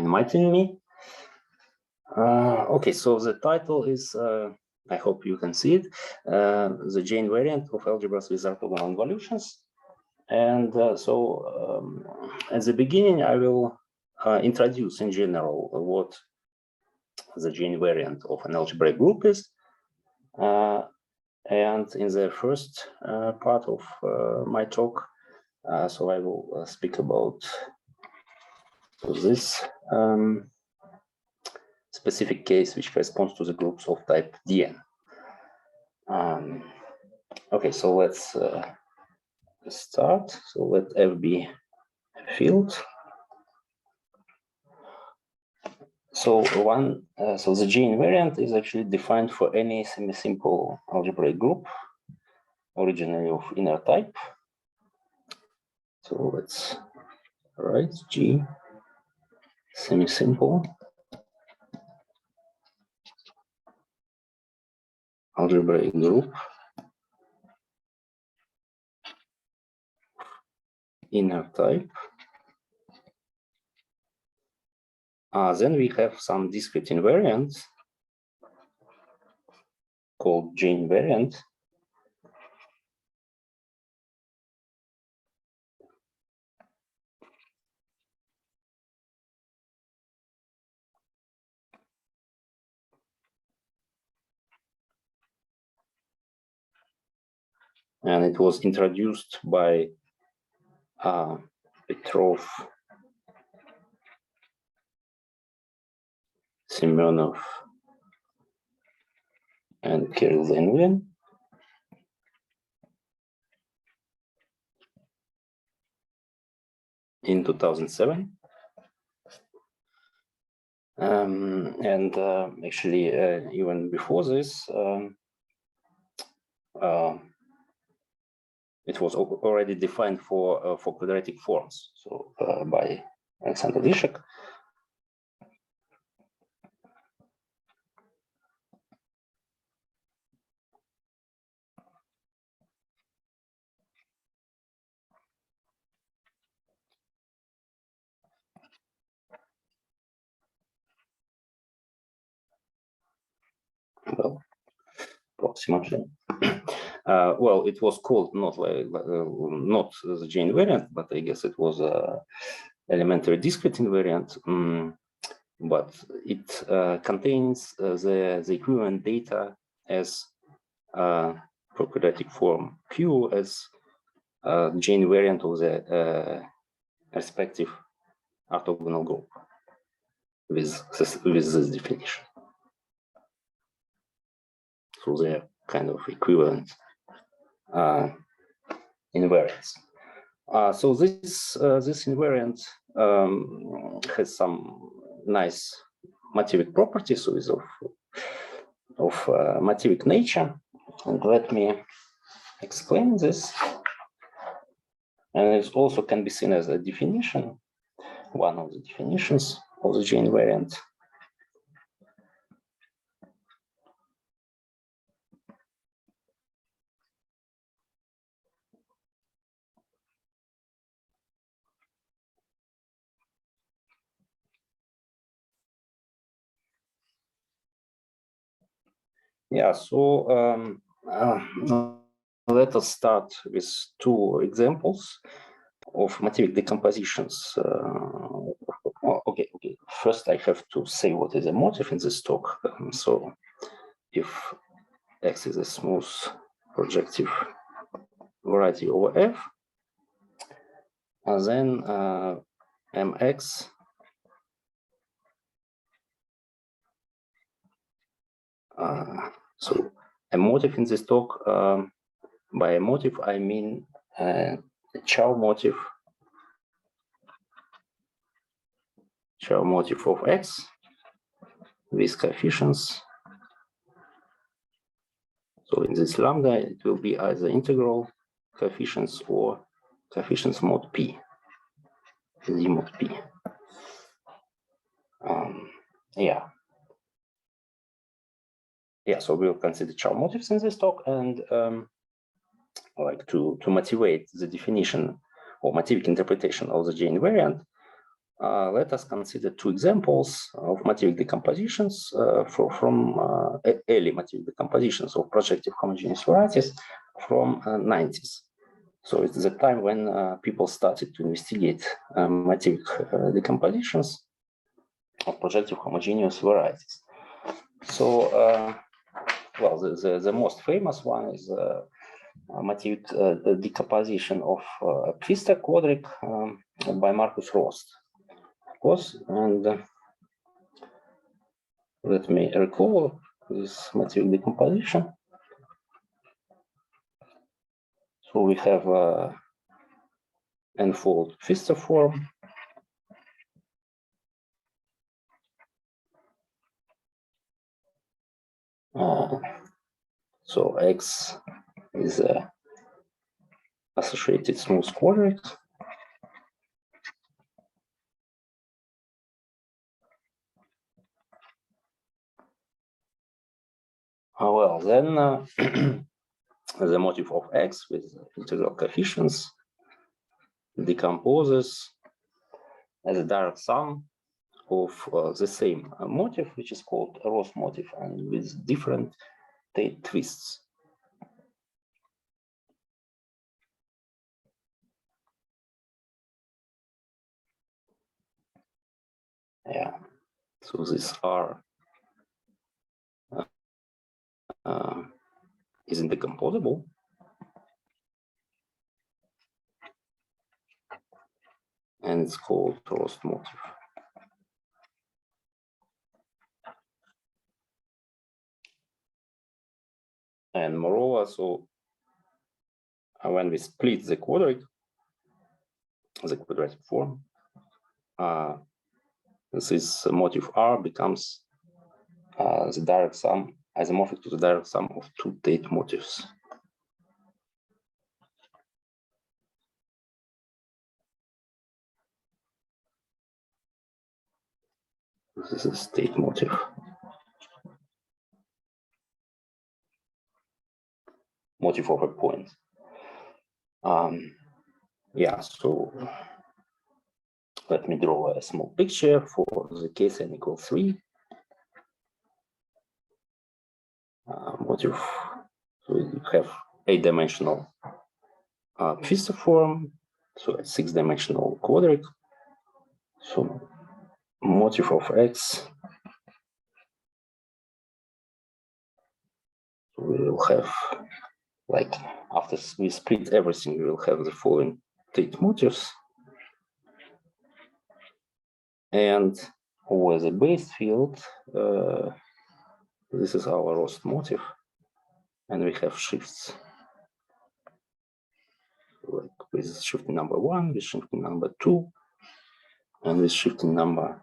enlightening me. Okay, so the title is, I hope you can see it, the J-invariant of algebras with orthogonal involutions. And at the beginning, I will introduce in general what the J-invariant of an algebraic group is. And in the first part of my talk, so I will speak about this specific case which corresponds to the groups of type Dn. Okay, so let's start. So let F be a field. So the J-invariant is actually defined for any semi-simple algebraic group, originally of inner type. So let's write G semi-simple algebraic group inner type. Then we have some discrete invariants called J-invariant. And it was introduced by Petrov, Semenov, and Zainoulline in 2007. Actually, even before this, it was already defined for quadratic forms, so by Alexander Lishek. Well, approximately. Well, it was called not the J-invariant, but I guess it was a elementary discrete invariant. But it contains the equivalent data as for quadratic form Q as J-invariant of the respective orthogonal group with this definition. So they are kind of equivalent invariants. So this invariant has some nice motivic properties, so is of motivic nature. And let me explain this. And it also can be seen as a definition, one of the definitions of the J-invariant. Yeah, so let us start with two examples of motivic decompositions. Okay. First, I have to say what is a motive in this talk. So, if X is a smooth projective variety over F, then Mx so a motive in this talk, by a motive I mean a Chow motive of X with coefficients. So in this lambda, it will be either integral coefficients or coefficients mod P, Z mod P. Yeah, so we'll consider Chow motives in this talk, and like to motivate the definition or motivic interpretation of the J-invariant, let us consider two examples of motivic decompositions from early motivic decompositions of projective homogeneous varieties from 90s. So it's the time when people started to investigate motivic decompositions of projective homogeneous varieties. So, well, the most famous one is motivic decomposition of Pfister quadratic by Marcus Rost. Of course, and let me recall this motivic decomposition. So we have n-fold Pfister form. So X is associated smooth quadratic. Well, then the motive of X with integral coefficients decomposes as a direct sum of the same motive, which is called a Rost motive, and with different Tate twists. Yeah, so this R isn't decomposable. And it's called Rost motive. And moreover, so when we split the quadratic form, this motive R becomes the direct sum, isomorphic to the direct sum of two Tate motives. This is Tate motive. Motive of a point. Yeah, so let me draw a small picture for the case n equals 3. Motive, so you have 8-dimensional Pfister form, so a 6-dimensional quadratic. So motive of X, we will have, like, after we split everything, we will have the following Tate motives. And over the base field, this is our Rost motive, and we have shifts, like with shifting number 1, with shifting number 2, and with shifting number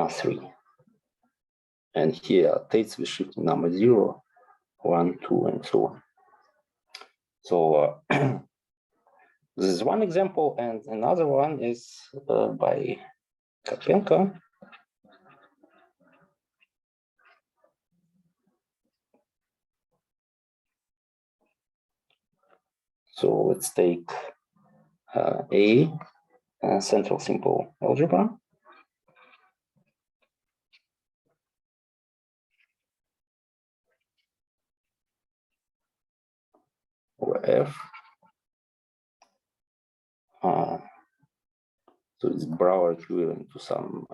3. And here Tates with shifting number 0, 1, 2, and so on. So this is one example, and another one is by Karpenko. So let's take a central simple algebra. Or F. So it's Brouwer equivalent to some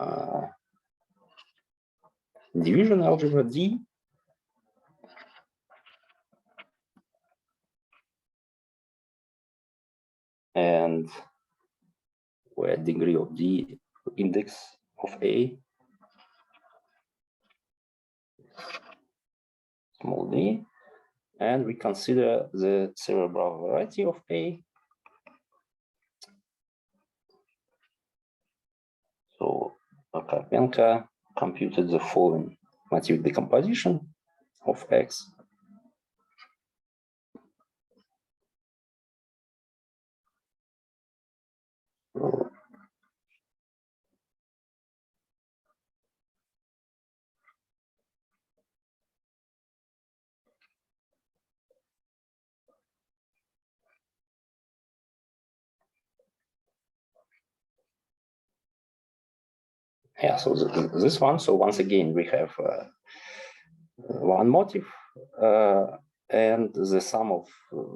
division algebra D. And where degree of D, index of A, small d, and we consider the cerebral variety of A. So Karpenko computed the following motivic decomposition of X. So Yeah, so this one. So once again, we have one motive, and the sum of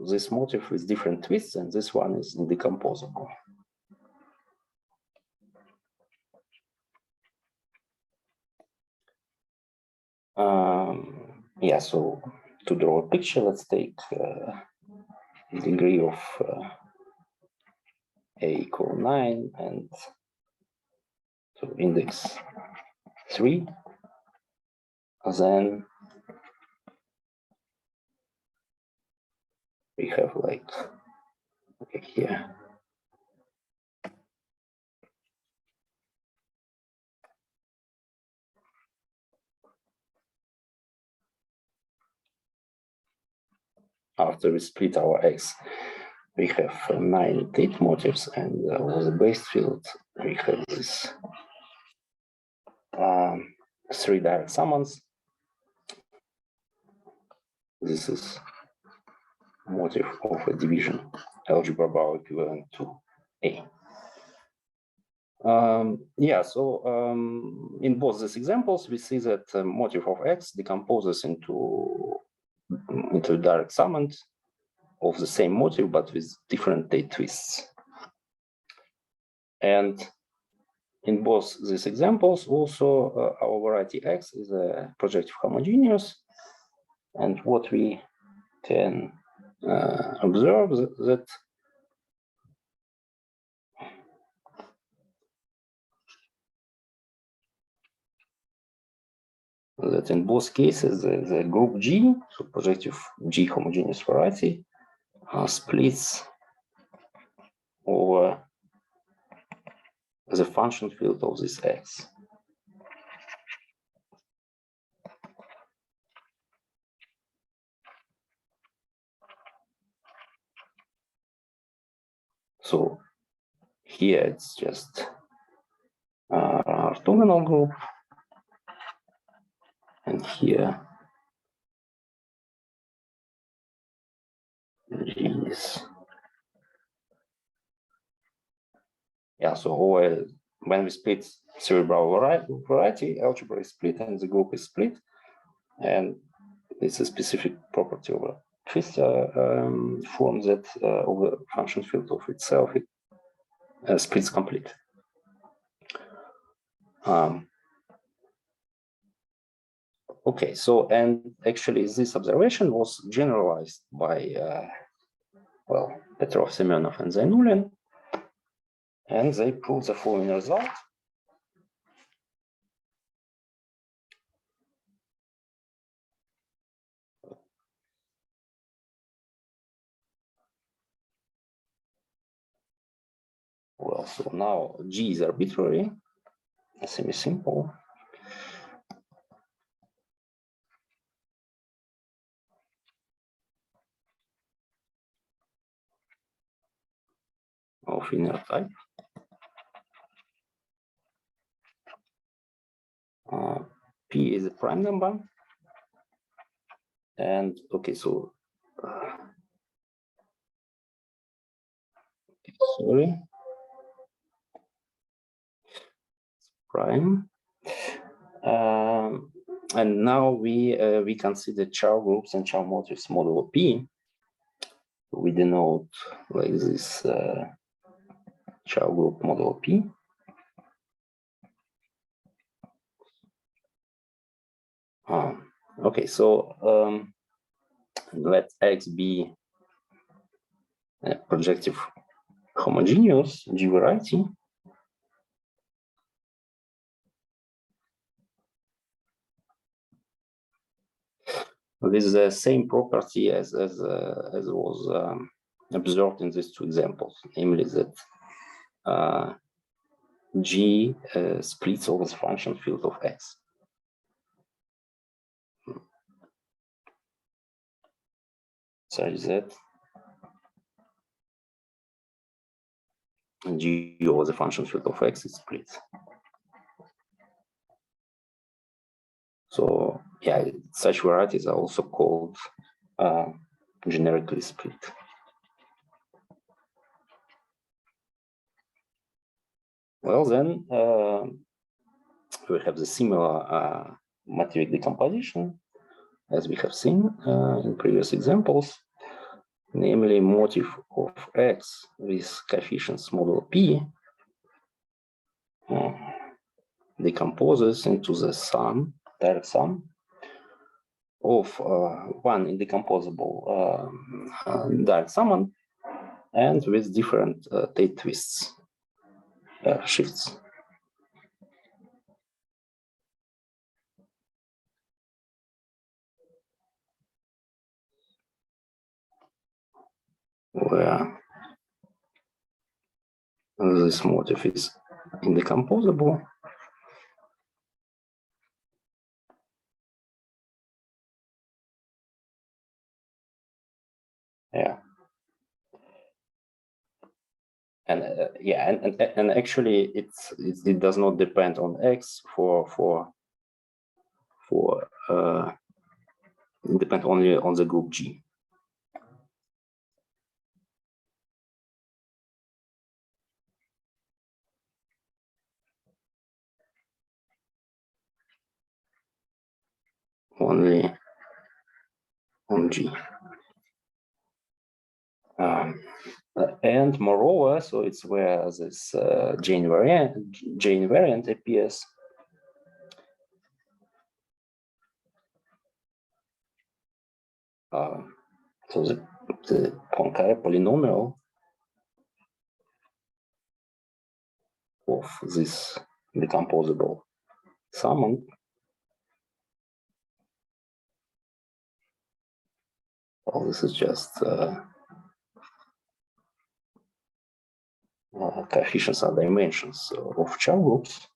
this motive with different twists, and this one is decomposable. Yeah, so to draw a picture, let's take degree of a equal 9 and so index 3. Then we have like, okay, here. After we split our X, we have 9 Tate motifs, and with the base field, we have this 3 direct summons. This is motif of a division, algebra bar equivalent to A. Yeah, so in both these examples, we see that the motif of X decomposes into direct summand of the same motif, but with different Tate twists. And in both these examples, also our variety X is a projective homogeneous. And what we can observe that in both cases, the group G, so projective G homogeneous variety, splits over the function field of this X. So here it's just orthogonal group, and here G is, yeah, so when we split cerebral variety, algebra is split and the group is split, and it's a specific property of a twist form that over function field of itself it splits complete. Okay, so and actually this observation was generalized by well, Petrov, Semenov and Zainoulline, and they proved the following result. Well, so now G is arbitrary, semi-simple. Of inner type. P is a prime number. And okay, so sorry, prime. And now we consider Chow groups and Chow motifs modulo P. We denote like this Chow group modulo P. Okay, so let X be a projective homogeneous G variety. With the same property as was observed in these two examples, namely that G splits over the function field of X. Such that G over the function field of X is split. So yeah, such varieties are also called generically split. Well then, we have the similar motivic decomposition, as we have seen in previous examples, namely motive of X with coefficients modulo P decomposes into the sum, direct sum of one indecomposable direct summand and with different Tate twists, shifts. Where this motive is indecomposable. Yeah. And yeah, and actually it does not depend on X it depends only on the group G. Only on G. And moreover, so it's where this J-invariant appears. So the Poincare polynomial of this decomposable summand well, this is just coefficients and dimensions of Chow groups.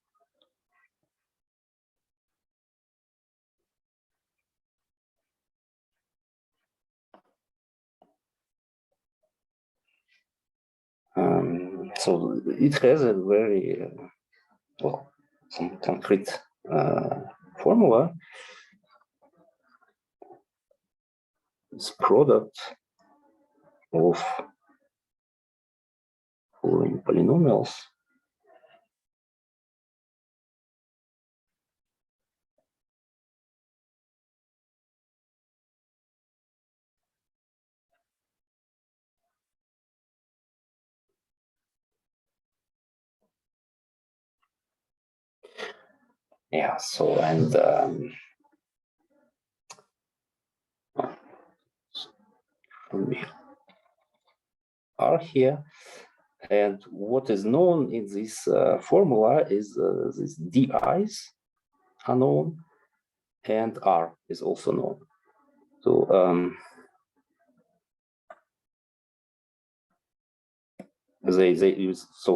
So it has a very well, some concrete formula. It's product of following polynomials. Yeah, so and we are here, and what is known in this formula is these di's are known, and r is also known. So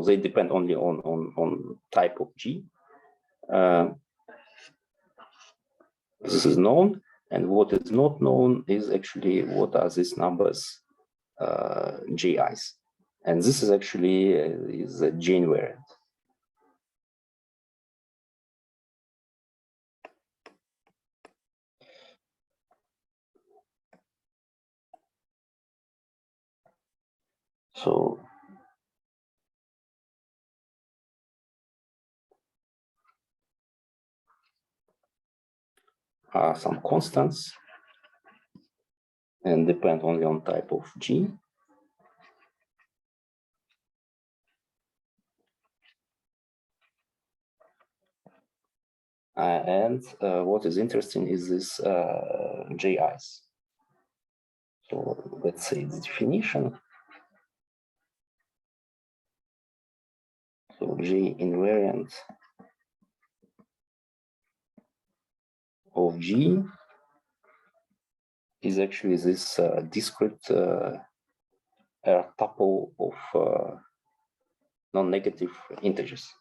they depend only on type of G. This is known, and what is not known is actually what are these numbers Ji's, and this is actually is a J-invariant. So are some constants and depend only on type of G. And what is interesting is this Ji's. So let's say the definition. So J-invariant of G is actually this discrete tuple of non-negative integers.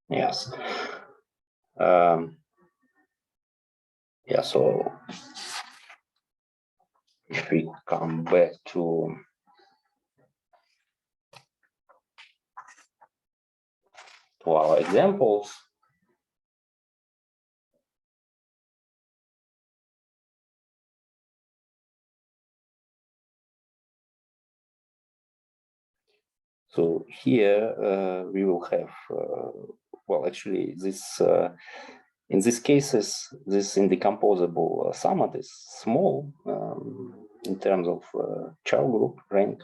Yes. Yeah, so if we come back to our examples, So here we will have, well, actually, this in these cases, this indecomposable summand is small in terms of Chow group rank,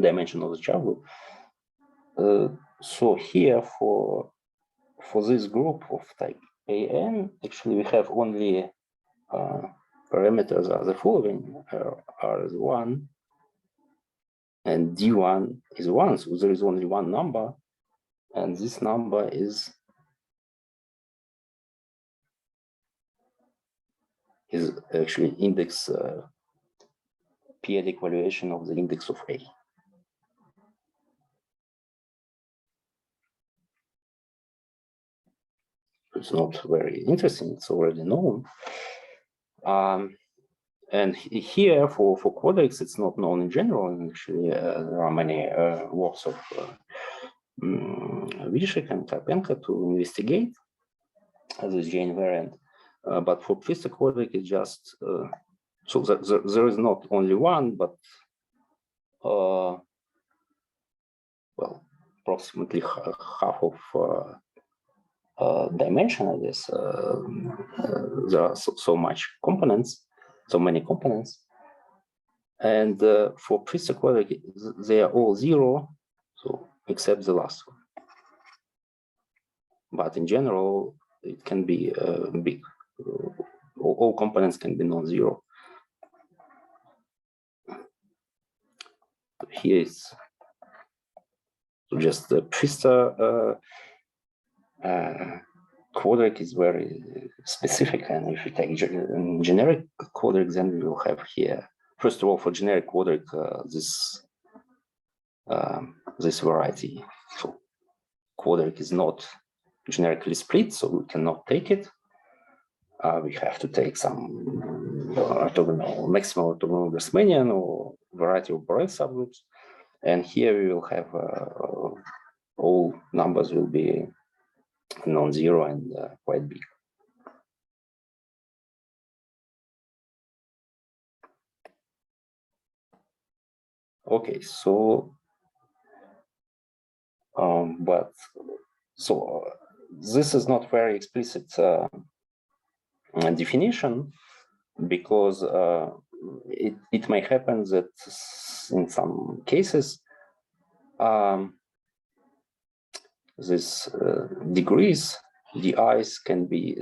dimension of the Chow group. So here for this group of type AN, actually we have only parameters are the following: R is 1 and D1 is 1. So there is only one number, and this number is actually index periodic valuation of the index of A. It's not very interesting, it's already known. And here for quadratics, it's not known in general. And actually, there are many works of Vishek and Karpenko to investigate this J-invariant. But for twistor quadratic, it's just so there is not only one, but well, approximately half of dimension, I guess. There are so much components, so many components, and for twistor quadratic, they are all 0, so except the last one. But in general, it can be big. All components can be non-zero. Here is just the twistor quadratic is very specific, and if you take generic quadratic, then we will have here, first of all, for generic quadratic, this variety. So quadratic is not generically split, so we cannot take it. We have to take some orthogonal, maximal orthogonal Grassmannian or variety of Borel subgroups, and here we will have all numbers will be non-zero and quite big. Okay, so this is not very explicit definition, because it may happen that in some cases this degrees, di's can be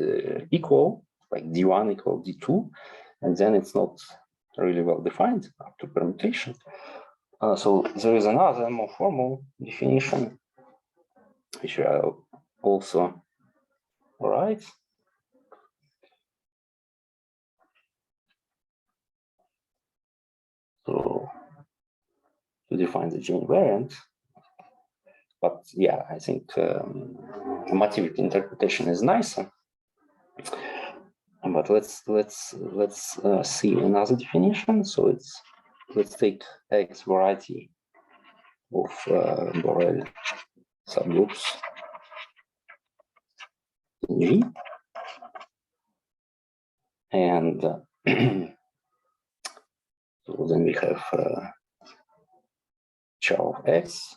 equal, like d1 equal d2, and then it's not really well defined up to permutation. So there is another more formal definition, which I also write. So to define the J-invariant, but yeah, I think motivic interpretation is nicer. But let's see another definition. So let's take X variety of Borel subgroups in G, and so then we have Chow of X.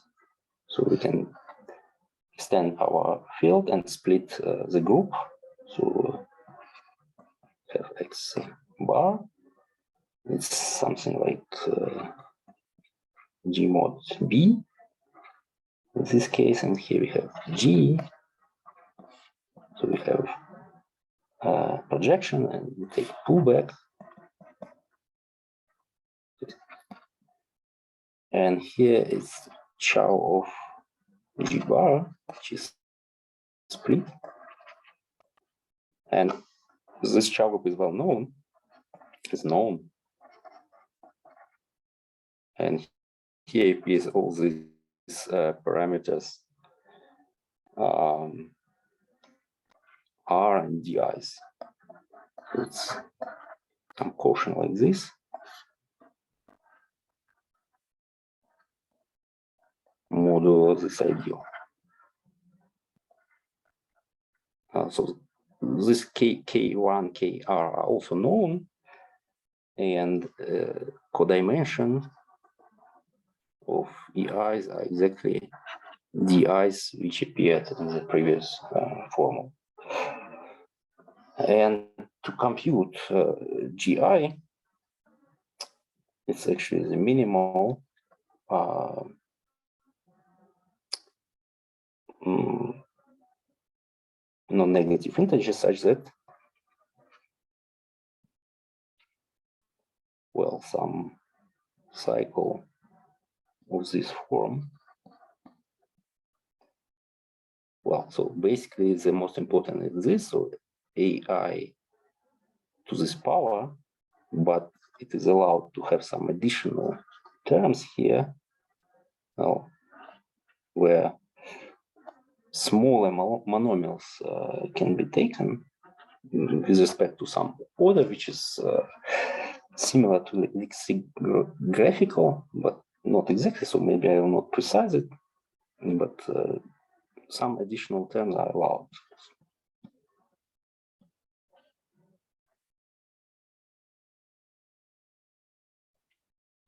So we can extend our field and split the group. So have X bar. It's something like G mod B in this case, and here we have G. So we have projection, and we take pullback. And here is Chow of G bar, which is split. And this Chow group is well known, and here appears all these parameters R and DIs. So it's some quotient like this. Modulo this ideal. So this K1, Kr are also known, and codimension of EIs are exactly DIs which appeared in the previous formula. And to compute GI, it's actually the minimal non-negative integer such that, well, some cycle of this form. Well, so basically the most important is this, so AI to this power, but it is allowed to have some additional terms here, where smaller monomials can be taken with respect to some order, which is similar to the lexicographical, but not exactly, so maybe I will not precise it, but some additional terms are allowed.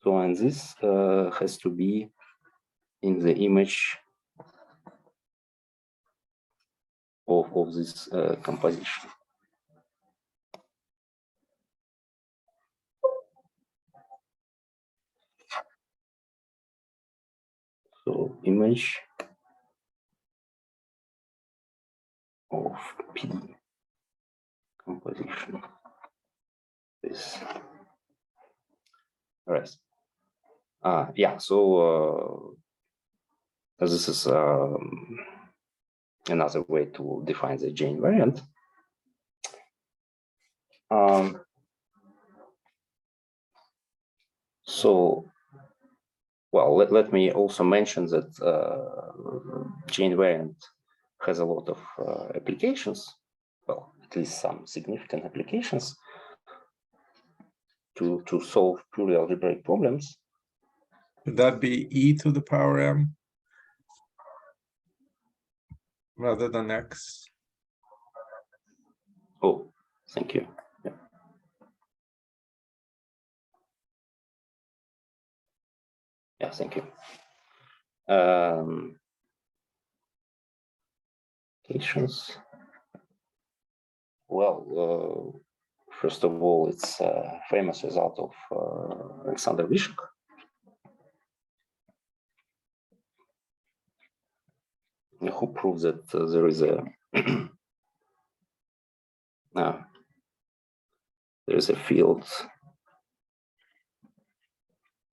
So, and this has to be in the image of this composition. So, image of P composition is rest. Yeah, so this is another way to define the J-invariant. So, well, let me also mention that J-invariant has a lot of applications, well, at least some significant applications to solve purely algebraic problems. Would that be e to the power m rather than x? Oh, thank you. Yeah. Yeah, thank you. Applications. Well, first of all, it's a famous result of Alexander Vishuk. Who proves that there is a there is a field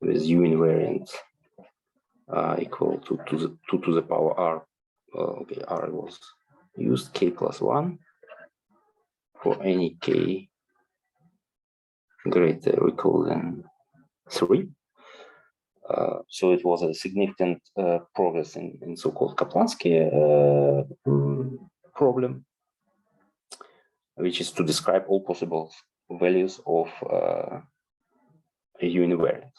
with U invariant equal to 2 to the power r. Okay, r was used k plus 1 for any k greater or equal than 3. So it was a significant progress in so-called Kaplansky problem, which is to describe all possible values of a U invariant.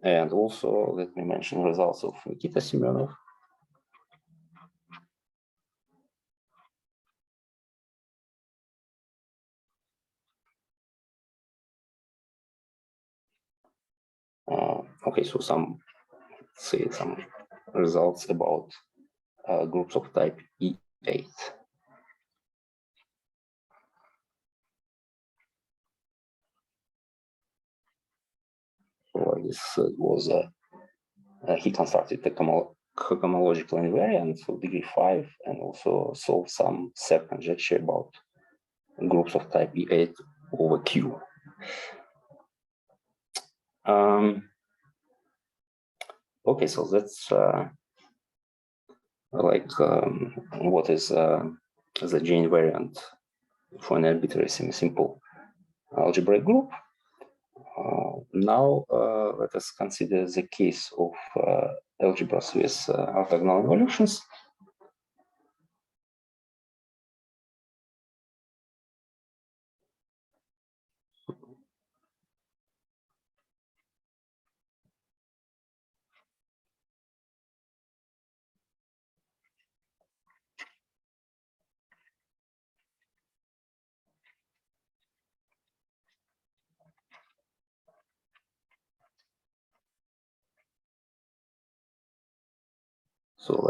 And also, let me mention results of Nikita Semenov. Okay, so some results about groups of type E8. So this was he constructed the cohomological invariant for degree 5 and also solved some set conjecture about groups of type E8 over Q. Okay, so that's what is the J-invariant for an arbitrary semi-simple algebraic group. Now let us consider the case of algebras with orthogonal involutions.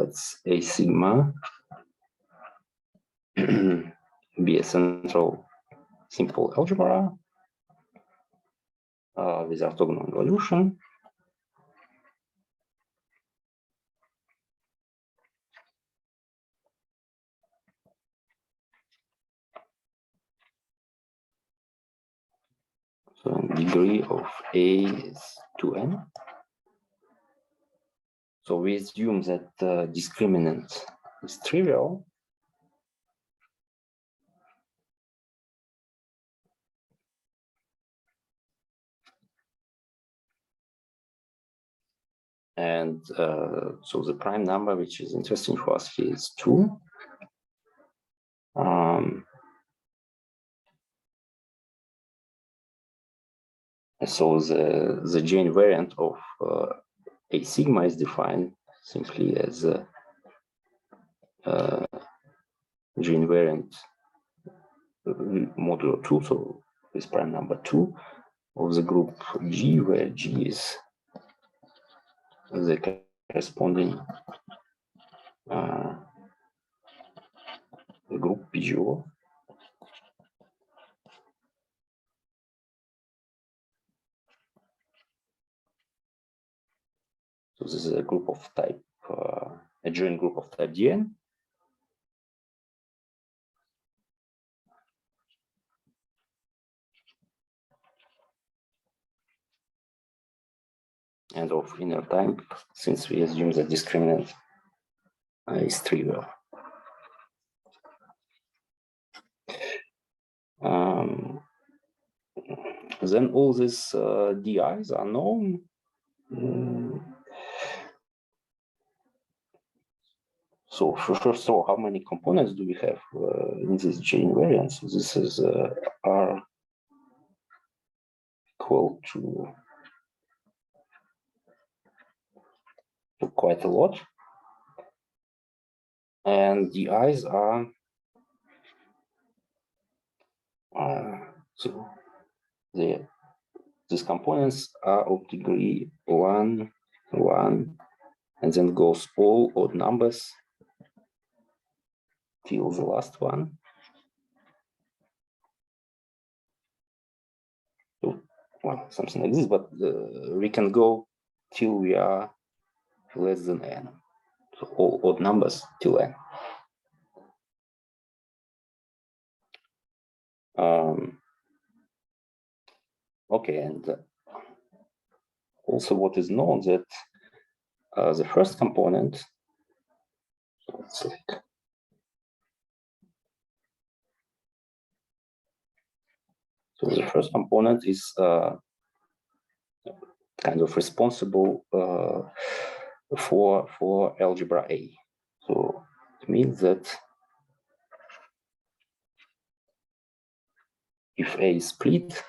Let's A sigma be a central simple algebra with orthogonal involution. So degree of A is 2n. So we assume that discriminant is trivial. And so the prime number, which is interesting for us here, is 2. So the J-invariant of A sigma is defined simply as J-invariant modulo 2, so with prime number 2 of the group G, where G is the corresponding group PGO. So this is a group of type, a joint group of type Dn. And of inner type, since we assume that discriminant is trivial. Then all these DIs are known. So first of all, how many components do we have in this J-invariant? So this is R equal to quite a lot. And the I's are so these components are of degree 1, 1, and then goes all odd numbers till the last one. So, well, something like this, but we can go till we are less than n. So all odd numbers till n. Okay, and also what is known that the first component, so the first component is kind of responsible for algebra A. So it means that if A is split,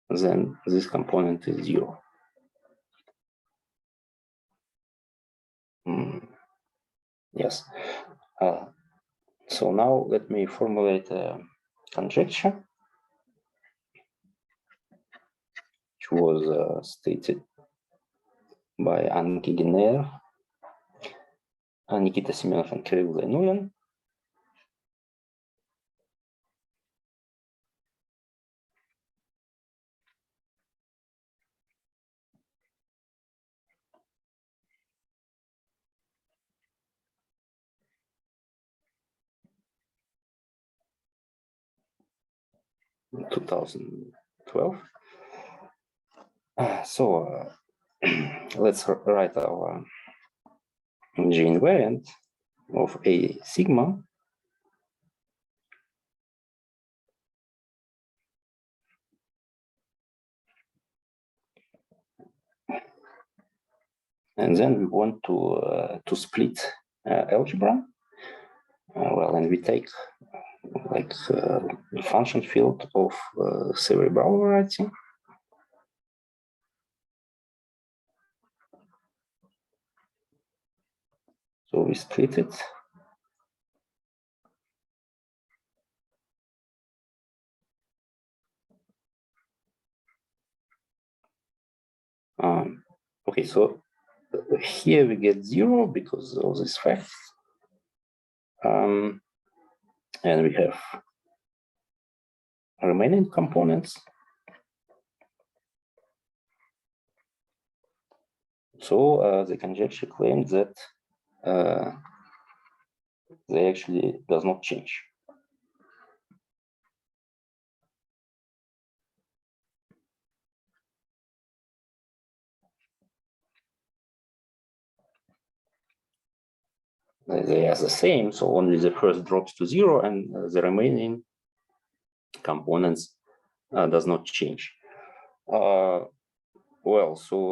then this component is 0. Yes. So now let me formulate a conjecture, which was stated by Quéguiner, Nikita Semenov and Zainoulline. In 2012. So let's write our J-invariant of A sigma. And then we want to split algebra. Well, and we take like the function field of cerebral variety. So we split it. Okay, so here we get 0 because of this fact. And we have remaining components. So the conjecture claims that they actually does not change. They are the same, so only the first drops to 0 and the remaining components does not change. Well, so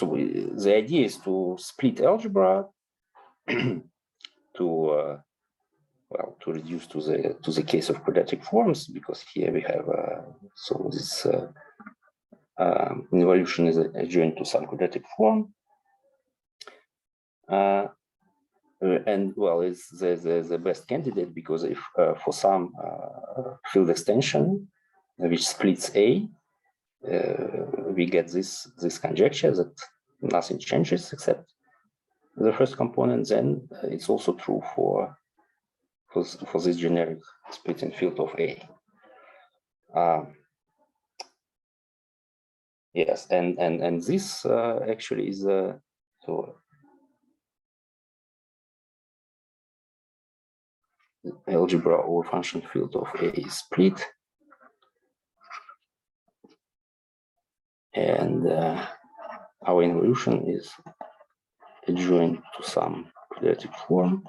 the idea is to split algebra to to reduce to the case of quadratic forms, because here we have so this involution is adjoint to some quadratic form. And well, it's the best candidate, because if for some field extension which splits A, we get this conjecture that nothing changes except the first component, then it's also true for this generic splitting field of A. Yes, and this actually is so algebra over function field of A is split, and our involution is adjoint to some quadratic form.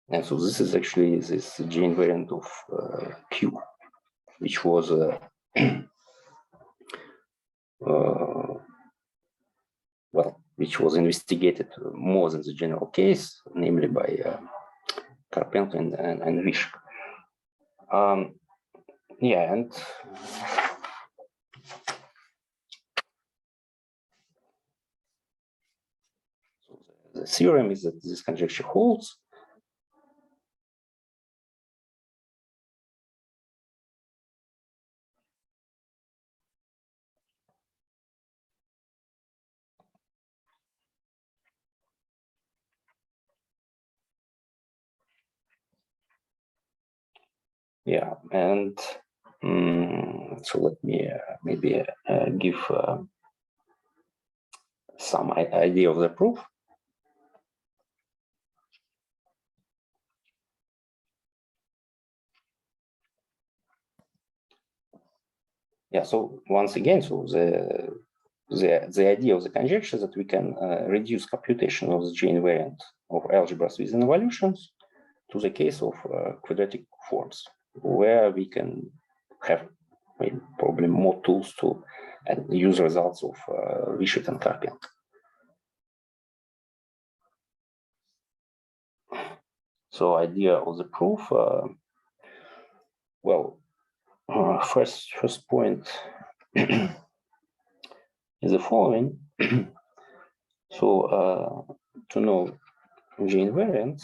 And so this is actually this J-invariant of Q, which was well, which was investigated more than the general case, namely by Karpenko and Vish. Yeah, and so the theorem is that this conjecture holds. Yeah, and so let me maybe give some idea of the proof. Yeah, so once again, so the idea of the conjecture that we can reduce computation of the J-invariant of algebras with involutions to the case of quadratic forms, where we can have probably more tools to use results of Vish and Karpenko. So idea of the proof, well, first point is the following. So to know J-invariant,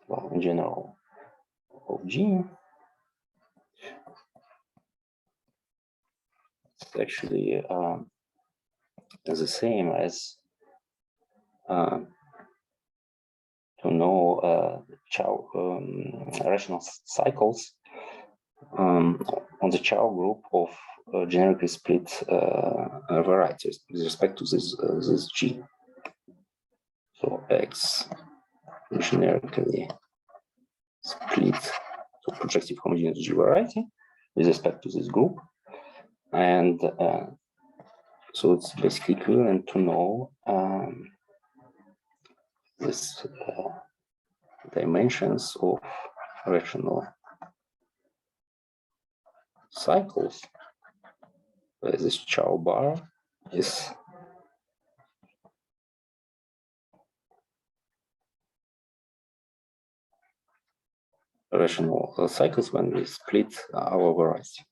well, in general, of G, it's actually the same as to know Chow rational cycles on the Chow group of generically split varieties with respect to this G. So X generically split, so projective homogeneous G variety with respect to this group, and so it's basically equivalent to know this dimensions of rational cycles, where this Chow bar is rational cycles when we split our variety.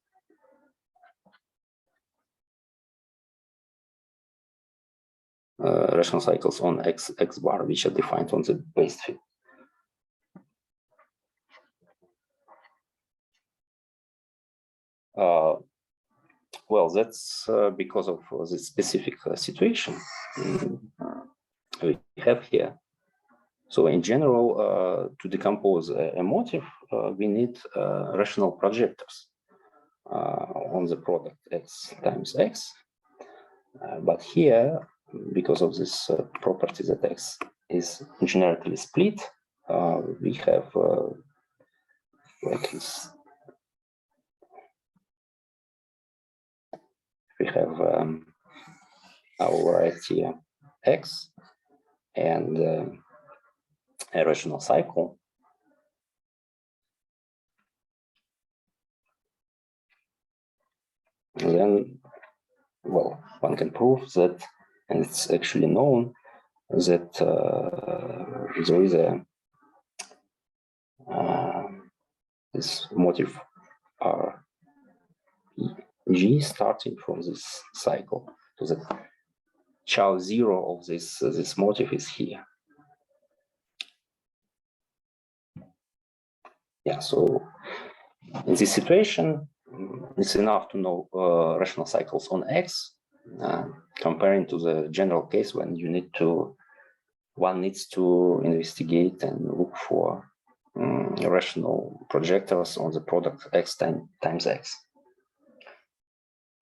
rational cycles on x bar, which are defined on the base field. Well, that's because of the specific situation we have here. So in general, to decompose a motif, we need rational projectors on the product x times x. But here, because of this property that x is generically split, we have like this. We have our variety x and a rational cycle. And then, well, one can prove that, and it's actually known that there is a this motif R G starting from this cycle, so that Chow zero of this motif is here. Yeah, so in this situation, it's enough to know rational cycles on X, comparing to the general case when you need to, one needs to investigate and look for rational projectors on the product X times X.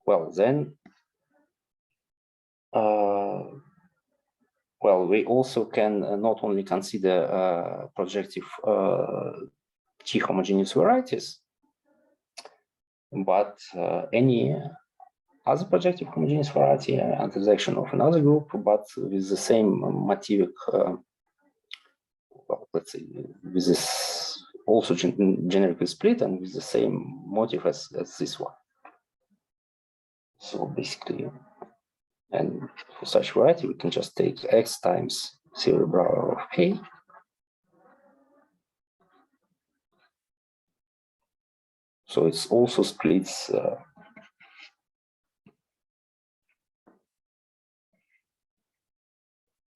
Well, then, well, we also can not only consider projective T homogeneous varieties, but any other projective homogeneous variety under the action of another group, but with the same motivic, well, let's say, with this also generically split and with the same motif as this one. So basically, and for such variety, we can just take x times cerebral of A. So it's also splits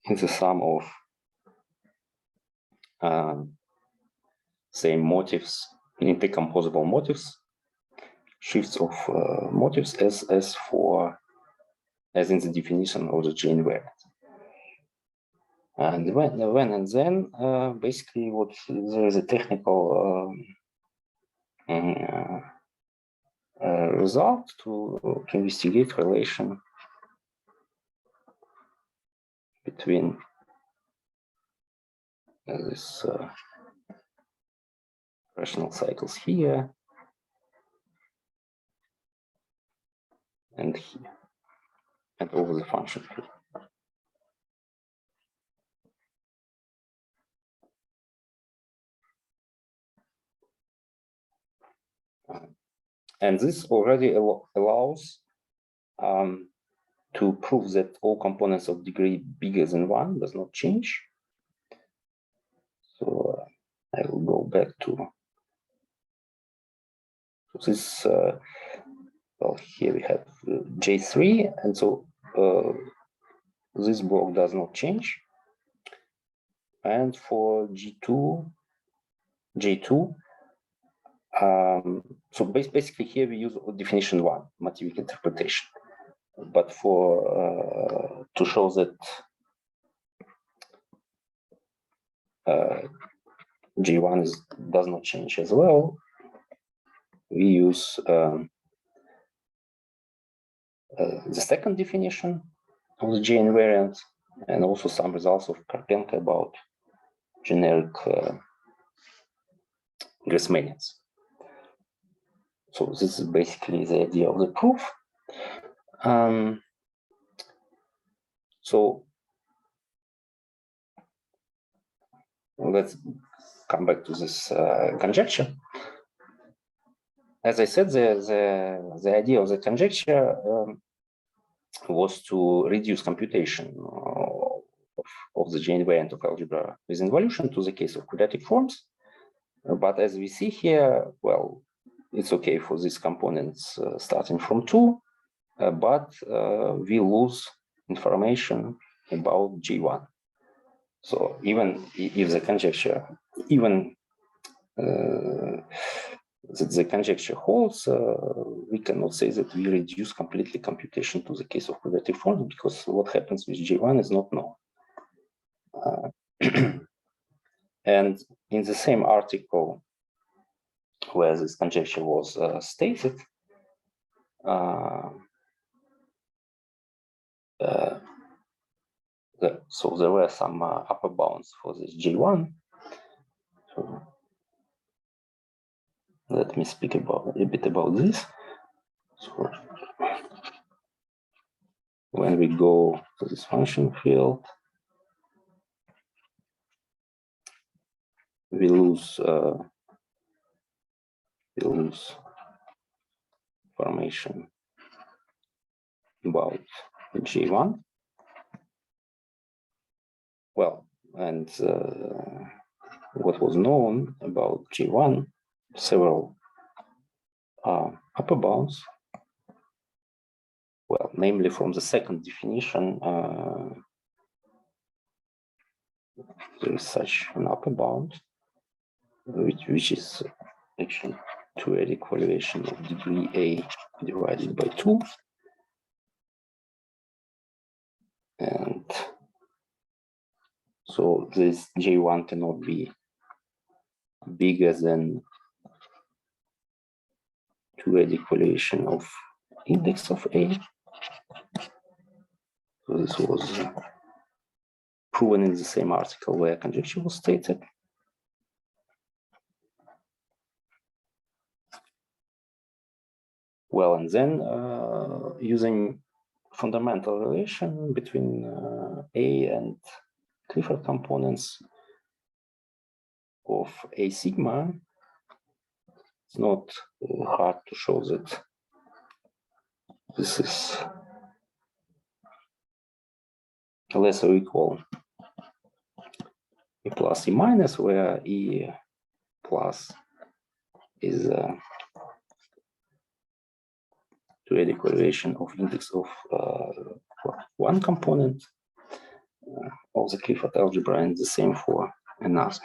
in the sum of same motifs, decomposable motifs, shifts of motifs as in the definition of the J-invariant. And when and then, basically, what there is a technical result to investigate relation between this rational cycles here and here, and over the function here. And this already allows to prove that all components of degree bigger than 1 does not change. So I will go back to this. Well, here we have J3, and so this block does not change. And for J2, so basically here we use definition 1, motivic interpretation. But for to show that J1 does not change as well, we use the second definition of the J-invariant, and also some results of Karpenko about generic Grassmannians. So this is basically the idea of the proof. So let's come back to this conjecture. As I said, the idea of the conjecture was to reduce computation of the J-invariant of algebra with involution to the case of quadratic forms. But as we see here, well, it's okay for these components starting from 2, but we lose information about J1. So even if the conjecture, even that the conjecture holds, we cannot say that we reduce completely computation to the case of quadratic forms, because what happens with J1 is not known. And in the same article where this conjecture was stated, so there were some upper bounds for this J1. So let me speak about a bit about this. So when we go to this function field, we lose information about J1. Well, and what was known about J1, several upper bounds. Well, namely from the second definition, there is such an upper bound, which is actually 2 evaluation of degree A divided by 2. And so this J1 cannot be bigger than 2 evaluation of index of A. So this was proven in the same article where conjecture was stated. Well, and then using fundamental relation between A and Clifford components of A sigma, it's not hard to show that this is less or equal E plus E minus, where E plus is to the equation of index of one component of the Clifford algebra, and the same for another.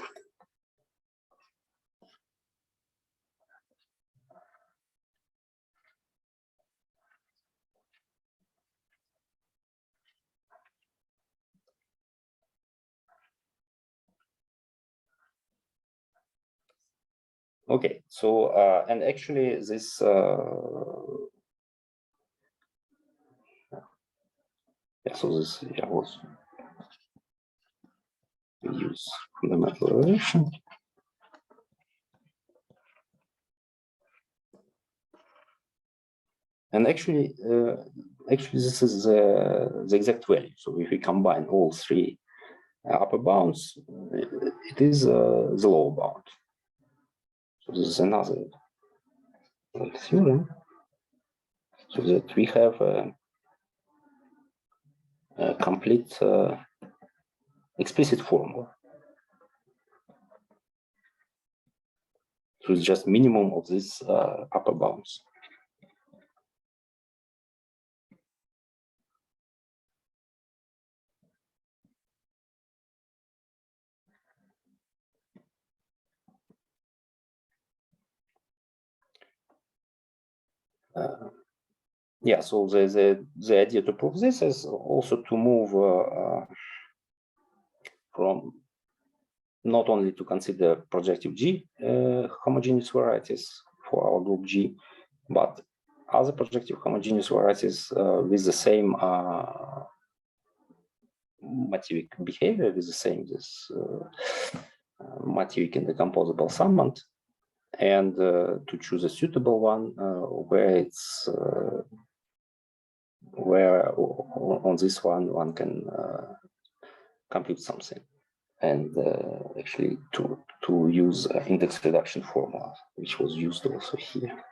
Okay, so and actually this so this was we use fundamental relation. And actually this is the exact value. So if we combine all three upper bounds, it is the lower bound. So this is another theorem. So that we have a complete explicit formula. So it's just minimum of these upper bounds. Yeah, so the idea to prove this is also to move from not only to consider projective G homogeneous varieties for our group G, but other projective homogeneous varieties with the same motivic behavior, with the same motivic and decomposable summand, and to choose a suitable one where it's where on this one can compute something, and actually to use index reduction formula, which was used also here.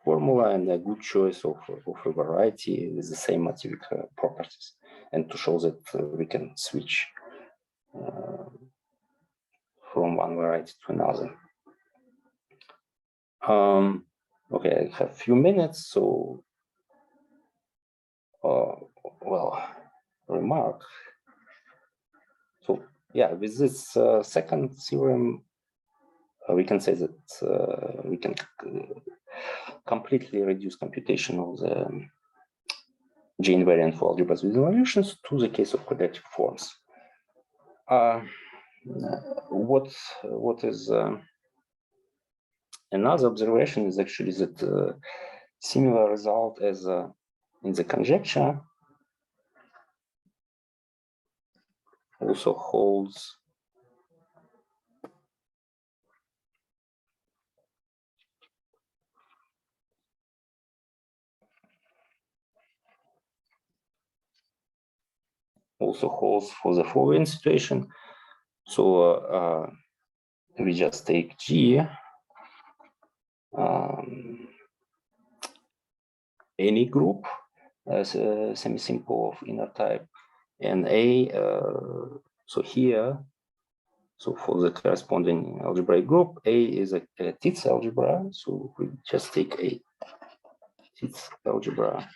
Formula and a good choice of a variety with the same motivic properties, and to show that we can switch from one variety to another. Okay, I have a few minutes, so well, remark. So yeah, with this second theorem, we can say that we can completely reduce computation of the J-invariant for algebras with involutions to the case of quadratic forms. What is another observation is actually that similar result as in the conjecture also holds for the following situation. So we just take G, any group, semi-simple of inner type, and A, so here, so for the corresponding algebraic group, A is a Tits algebra, so we just take a Tits algebra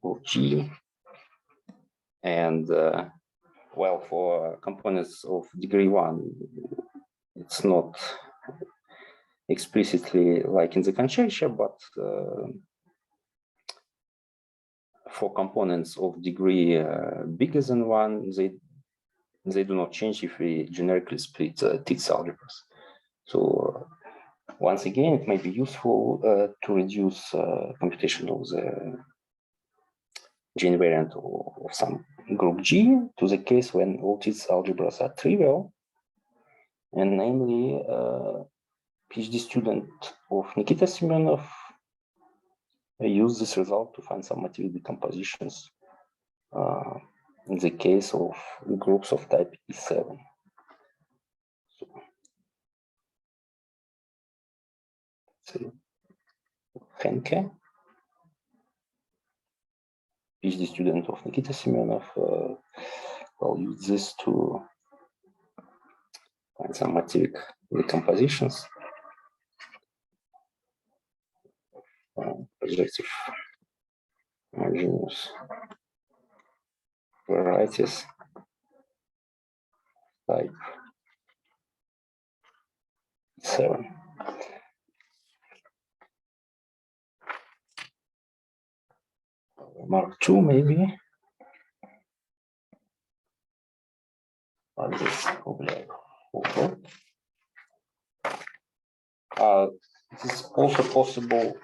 of G, and well, for components of degree 1, it's not explicitly like in the conjecture, but for components of degree bigger than 1, they do not change if we generically split Tits algebras. So once again, it may be useful to reduce computation of the J-invariant of some group G to the case when all Tits algebras are trivial, and namely PhD student of Nikita Semenov used this result to find some motivic decompositions in the case of groups of type E7. So, Henke, PhD student of Nikita Semenov, will use this to find some motivic decompositions. Projective homogeneous varieties type 7. Mark 2 maybe. This is also possible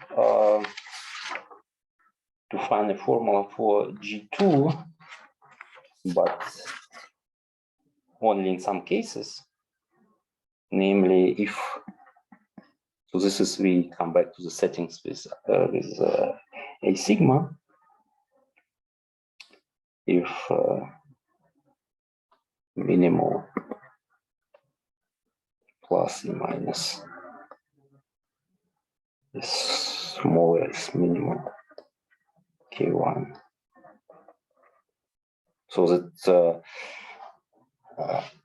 to find a formula for G2, but only in some cases. Namely, if so, this is we come back to the settings with a sigma. If minimal plus E minus is smaller as minimal K1, so that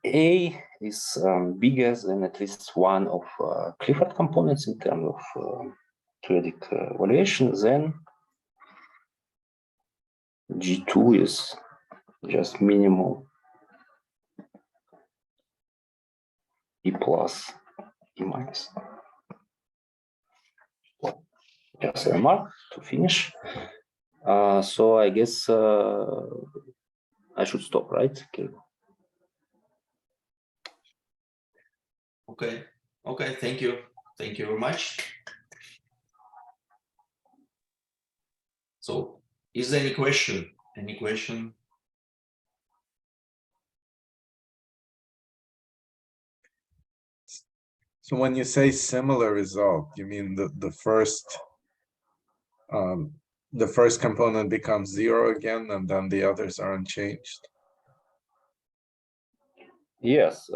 A is bigger than at least one of Clifford components in terms of periodic evaluation, then G2 is just minimal E plus E minus. Well, just a remark to finish. So I guess I should stop, right? Okay. Okay. Thank you. Thank you very much. So, is there any question? Any question? So when you say similar result, you mean the first component becomes 0 again, and then the others are unchanged? Yes.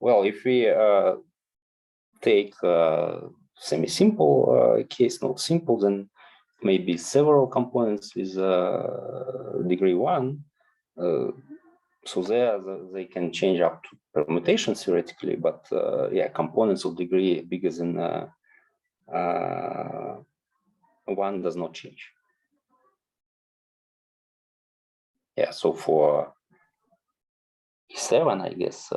Well, if we take semi-simple case, not simple, then maybe several components with degree 1. So there they can change up to permutations theoretically, but yeah, components of degree bigger than 1 does not change. Yeah, so for E7, I guess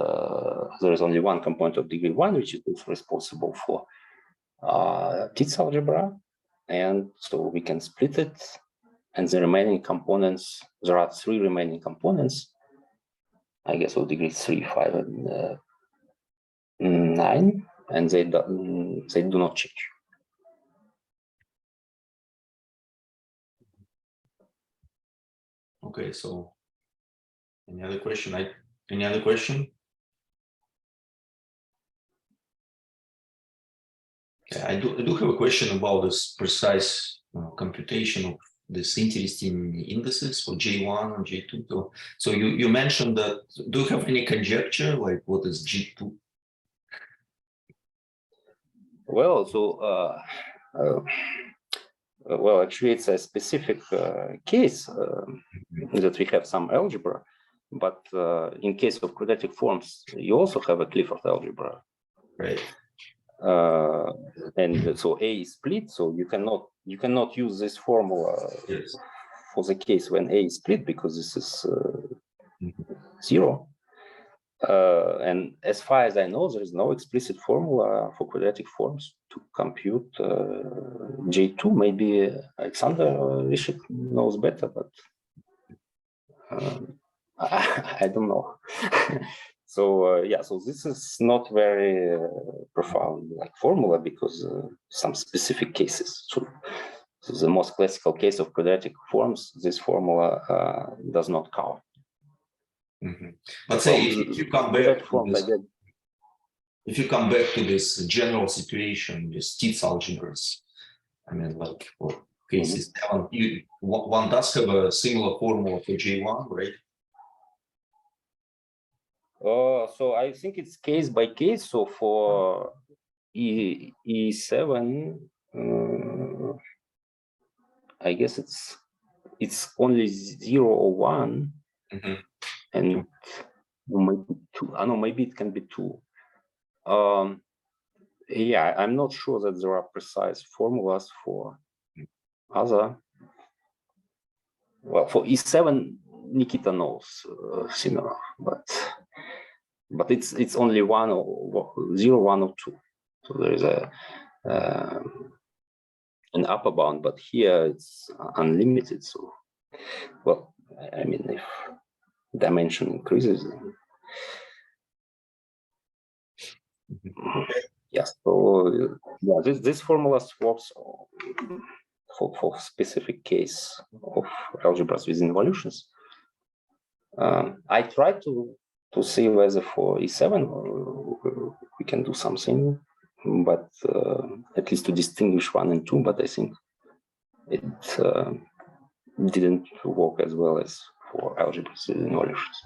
there is only one component of degree 1, which is responsible for Tits algebra, and so we can split it. And the remaining components, there are 3 remaining components, I guess, of degree 3, 5, and 9, and they do not change. Okay, so any other question? Any other question? Yeah, I do have a question about this precise computation of this interesting indices for J1 and J2. So you mentioned that. Do you have any conjecture like what is J2? Well, so well, actually, it's a specific case that we have some algebra, but in case of quadratic forms, you also have a Clifford algebra, Right? And so A is split, so you cannot use this formula Yes. for the case when A is split, because this is 0. And as far as I know, there is no explicit formula for quadratic forms to compute J2. Maybe Alexander Rishik knows better, but I don't know. So yeah, so this is not very profound like formula, because some specific cases. So the most classical case of quadratic forms, this formula does not cover. But say if you come back to this, if you come back to this general situation with Tits algebras, I mean, like for cases, one does have a similar formula for J1, right? So I think it's case by case. So for E7, I guess it's only 0 or 1, and maybe 2. I know, maybe it can be 2. Yeah, I'm not sure that there are precise formulas for other. Well, for E7, Nikita knows Semenov, but it's only 1 or 0, 1 or 2. So there is an upper bound, but here it's unlimited. So, well, I mean, if dimension increases, yes. So yeah, this formula works for specific case of algebras with involutions. I tried to see whether for E7 we can do something, but at least to distinguish 1 and 2. But I think it didn't work as well as for algebras with involutions.